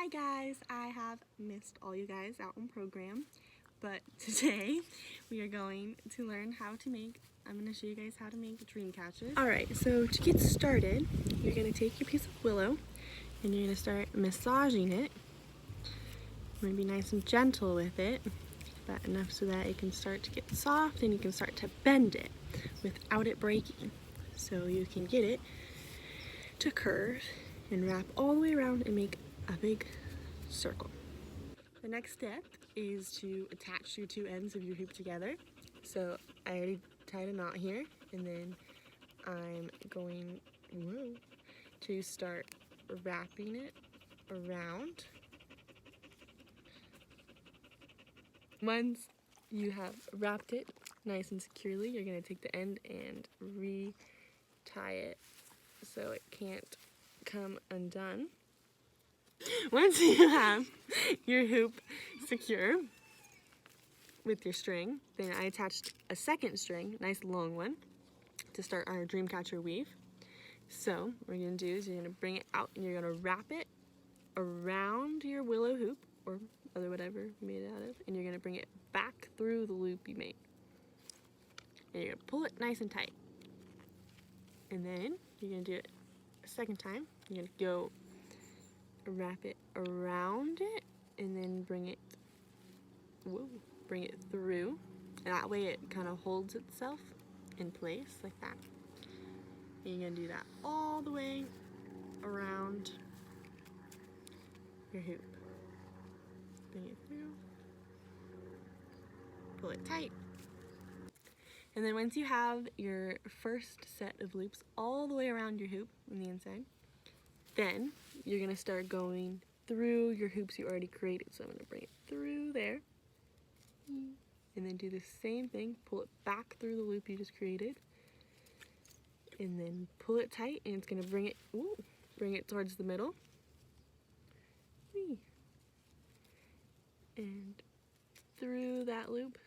Hi guys, I have missed all you guys out on program, but today we are going to learn how to make, I'm going to show you guys how to make Dreamcatchers. Alright, so to get started, you're going to take your piece of willow and you're going to start massaging it. You're going to be nice and gentle with it, but enough so that it can start to get soft and you can start to bend it without it breaking. So you can get it to curve and wrap all the way around and make a big circle. The next step is to attach your two ends of your hoop together. So I already tied a knot here, and then I'm going to start wrapping it around. Once you have wrapped it nice and securely, you're going to take the end and re-tie it so it can't come undone. Once you have your hoop secure with your string, then I attached a second string, nice long one, to start our Dreamcatcher weave. So what you're going to do is you're going to bring it out and you're going to wrap it around your willow hoop or other whatever you made it out of, and you're going to bring it back through the loop you made. And you're going to pull it nice and tight. And then you're going to do it a second time. You're going to go wrap it around it and then bring it through, and that way it kind of holds itself in place like that. And you're gonna do that all the way around your hoop. Bring it through, pull it tight, and then once you have your first set of loops all the way around your hoop on the inside, then you're gonna start going through your hoops you already created. So I'm gonna bring it through there, and then do the same thing, pull it back through the loop you just created, and then pull it tight, and it's gonna bring it towards the middle, and through that loop,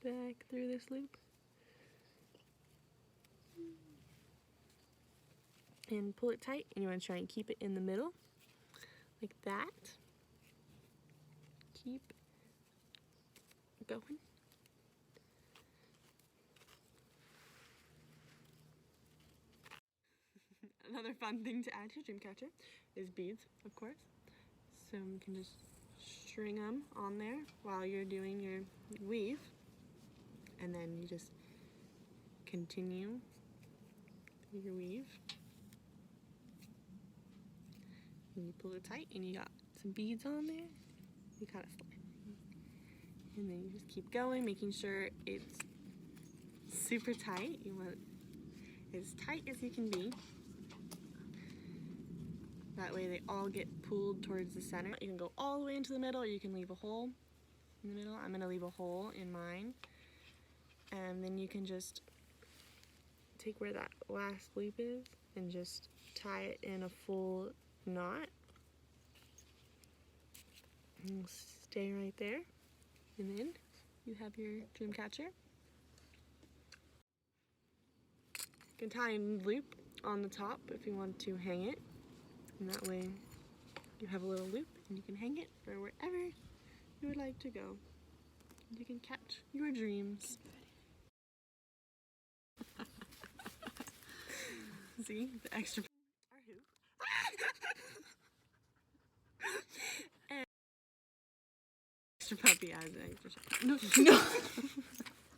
back through this loop, and pull it tight, and you want to try and keep it in the middle like that. Keep going. Another fun thing to add to your Dreamcatcher is beads, of course. So you can just string them on there while you're doing your weave, and then you just continue your weave. And you pull it tight, and you got some beads on there. You kind of slide, and then you just keep going, making sure it's super tight. You want it as tight as you can be. That way they all get pulled towards the center. You can go all the way into the middle, or you can leave a hole in the middle. I'm going to leave a hole in mine. And then you can just take where that last loop is and just tie it in a full knot. And it'll stay right there. And then you have your Dreamcatcher. You can tie a loop on the top if you want to hang it. And that way you have a little loop and you can hang it for wherever you would like to go. You can catch your dreams. See, the extra our hoop. And extra puppy has an extra shot. No.